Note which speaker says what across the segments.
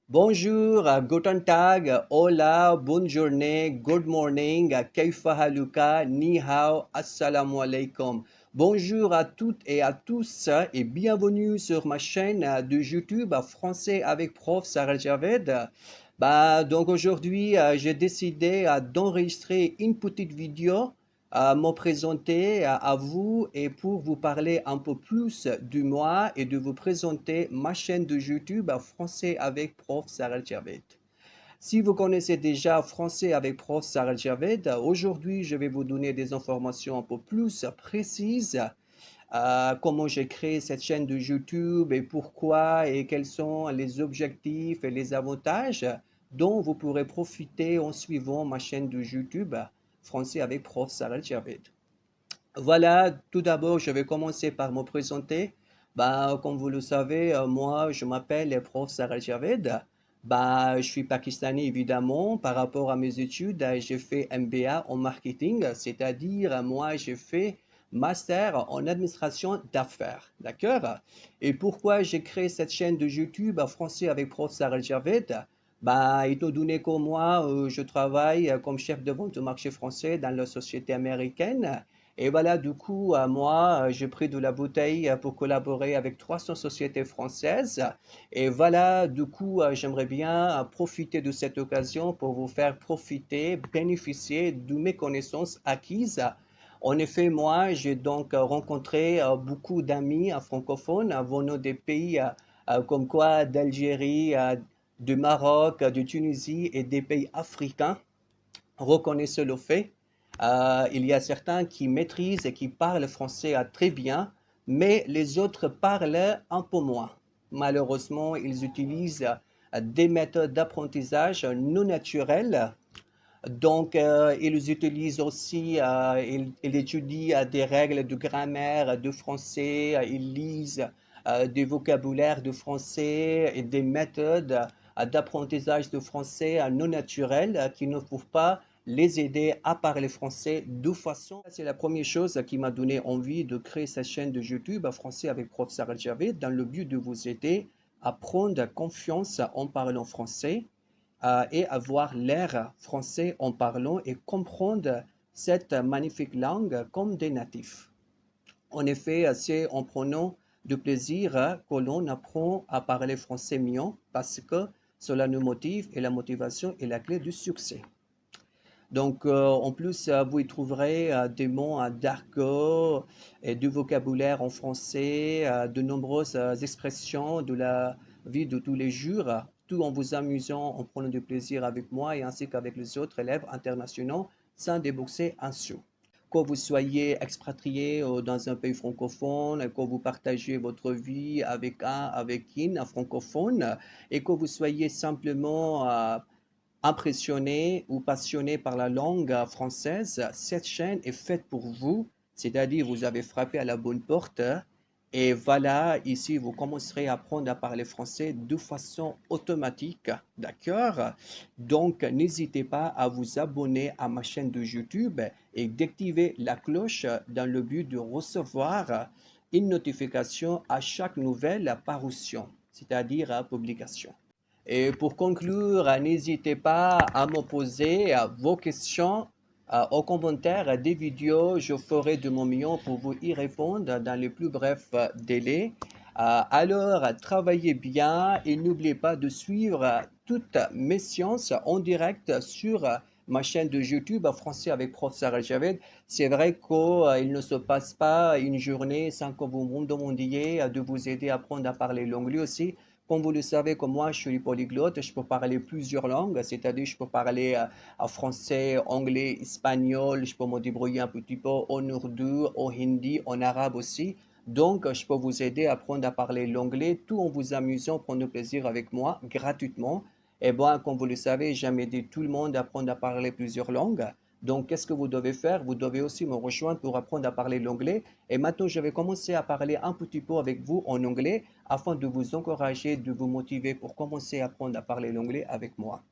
Speaker 1: Bonjour, guten Tag, hola, bonne journée, good morning, kaifa haluka, ni hao, assalamu alaikum. Bonjour à toutes et à tous et bienvenue sur ma chaîne de YouTube français avec prof Sarah Javed. Donc aujourd'hui, j'ai décidé d'enregistrer une petite vidéo me présenter à vous et pour vous parler un peu plus de moi et de vous présenter ma chaîne de YouTube Français avec Prof. Sarah Javed. Si vous connaissez déjà Français avec Prof. Sarah Javed, aujourd'hui je vais vous donner des informations un peu plus précises. Comment j'ai créé cette chaîne de YouTube et pourquoi et quels sont les objectifs et les avantages dont vous pourrez profiter en suivant ma chaîne de YouTube Français avec Prof. Sarah Javed. Voilà, tout d'abord, je vais commencer par me présenter. Comme vous le savez, moi, je m'appelle Prof. Sarah Javed. Je suis pakistani, évidemment. Par rapport à mes études, j'ai fait MBA en marketing, c'est-à-dire, moi, j'ai fait master en administration d'affaires. D'accord? Et pourquoi j'ai créé cette chaîne de YouTube français avec Prof. Sarah Javed? Étant donné que moi, je travaille comme chef de vente au marché français dans la société américaine. Et voilà, du coup, moi, j'ai pris de la bouteille pour collaborer avec 300 sociétés françaises. Et voilà, du coup, j'aimerais bien profiter de cette occasion pour vous faire profiter, bénéficier de mes connaissances acquises. En effet, moi, j'ai donc rencontré beaucoup d'amis francophones venant des pays comme quoi d'Algérie, du Maroc, de Tunisie et des pays africains. Reconnaissez le fait. Il y a certains qui maîtrisent et qui parlent français très bien, mais les autres parlent un peu moins. Malheureusement, ils utilisent des méthodes d'apprentissage non naturelles. Donc, ils utilisent aussi, ils étudient des règles de grammaire de français, ils lisent des vocabulaires de français et des méthodes d'apprentissage de français non naturelles qui ne peuvent pas les aider à parler français de façon. C'est la première chose qui m'a donné envie de créer cette chaîne de YouTube français avec Prof. Sarah Javid dans le but de vous aider à prendre confiance en parlant français et avoir l'air français en parlant et comprendre cette magnifique langue comme des natifs. En effet, c'est en prenant du plaisir que l'on apprend à parler français mieux parce que cela nous motive et la motivation est la clé du succès. Donc, en plus, vous y trouverez des mots d'argot et du vocabulaire en français, de nombreuses expressions de la vie de tous les jours, tout en vous amusant, en prenant du plaisir avec moi et ainsi qu'avec les autres élèves internationaux sans débourser un sou. Que vous soyez expatrié dans un pays francophone, que vous partagez votre vie avec une francophone, et que vous soyez simplement impressionné ou passionné par la langue française, cette chaîne est faite pour vous, c'est-à-dire vous avez frappé à la bonne porte et voilà, ici vous commencerez à apprendre à parler français de façon automatique, d'accord? Donc n'hésitez pas à vous abonner à ma chaîne de YouTube et d'activer la cloche dans le but de recevoir une notification à chaque nouvelle parution, c'est-à-dire à publication. Et pour conclure, n'hésitez pas à me poser vos questions aux commentaires des vidéos. Je ferai de mon mieux pour vous y répondre dans les plus brefs délais. Alors, travaillez bien et n'oubliez pas de suivre toutes mes séances en direct sur ma chaîne de YouTube Français avec Prof. Sarah Javed. C'est vrai qu'il ne se passe pas une journée sans que vous me demandiez de vous aider à apprendre à parler l'anglais aussi. Comme vous le savez, comme moi, je suis polyglotte, je peux parler plusieurs langues, c'est-à-dire je peux parler français, anglais, espagnol, je peux me débrouiller un petit peu en ourdou, en hindi, en arabe aussi. Donc, je peux vous aider à apprendre à parler l'anglais tout en vous amusant, prendre plaisir avec moi gratuitement. Et bon, comme vous le savez, j'aime aider tout le monde à apprendre à parler plusieurs langues. Donc, qu'est-ce que vous devez faire? Vous devez aussi me rejoindre pour apprendre à parler l'anglais. Et maintenant, je vais commencer à parler un petit peu avec vous en anglais afin de vous encourager, de vous motiver pour commencer à apprendre à parler l'anglais avec moi.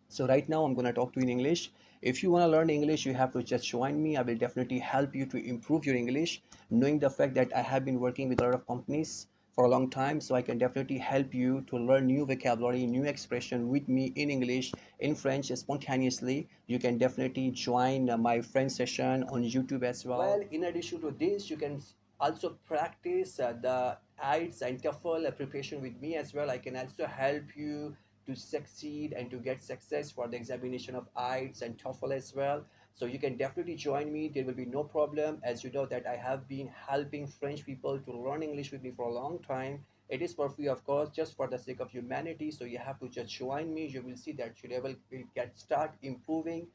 Speaker 1: So right now I'm going to talk to you in English. If you want to learn English, you have to just join me. I will definitely help you to improve your English, knowing the fact that I have been working with a lot of companies for a long time, so I can definitely help you to learn new vocabulary, new expression with me in English, in French spontaneously. You can definitely join my friend session on YouTube as well. Well, in addition to this, you can also practice the IELTS and TOEFL preparation with me as well. I can also help you to succeed and to get success for the examination of IELTS and TOEFL as well. So you can definitely join me. There will be no problem. As you know that I have been helping French people to learn English with me for a long time. It is for free, of course, just for the sake of humanity. So you have to just join me. You will see that your level will get start improving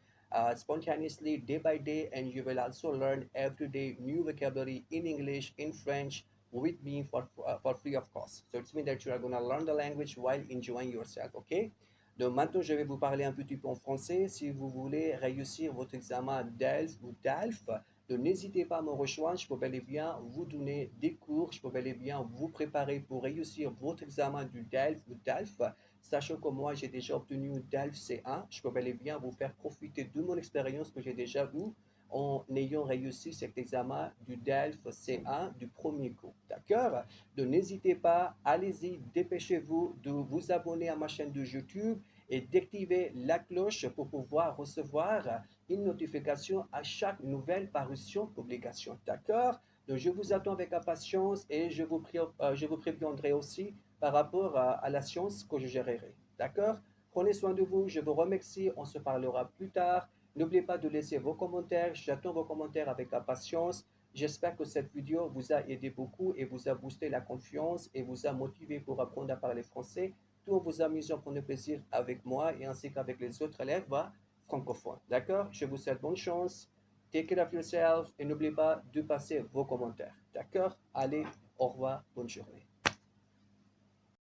Speaker 1: spontaneously day by day, and you will also learn every day new vocabulary in English, in French, with me for free of cost. So it means that you are going to learn the language while enjoying yourself, okay? Donc maintenant, je vais vous parler un petit peu en français. Si vous voulez réussir votre examen DELF ou DALF, donc n'hésitez pas à me rejoindre. Je peux bel et bien vous donner des cours. Je peux bel et bien vous préparer pour réussir votre examen du DELF ou DALF. Sachant que moi, j'ai déjà obtenu DELF C1, je peux bel et bien vous faire profiter de mon expérience que j'ai déjà eue en ayant réussi cet examen du DELF C1 du premier coup. D'accord? Donc n'hésitez pas, allez-y, dépêchez-vous de vous abonner à ma chaîne de YouTube et d'activer la cloche pour pouvoir recevoir une notification à chaque nouvelle parution publication. D'accord? Donc je vous attends avec impatience et je vous préviendrai aussi par rapport à la science que je gérerai. D'accord? Prenez soin de vous, je vous remercie, on se parlera plus tard. N'oubliez pas de laisser vos commentaires, j'attends vos commentaires avec impatience. J'espère que cette vidéo vous a aidé beaucoup et vous a boosté la confiance et vous a motivé pour apprendre à parler français, tout en vous amusant pour le plaisir avec moi et ainsi qu'avec les autres élèves francophones. D'accord? Je vous souhaite bonne chance. Take care of yourself et n'oubliez pas de passer vos commentaires. D'accord? Allez, au revoir, bonne journée.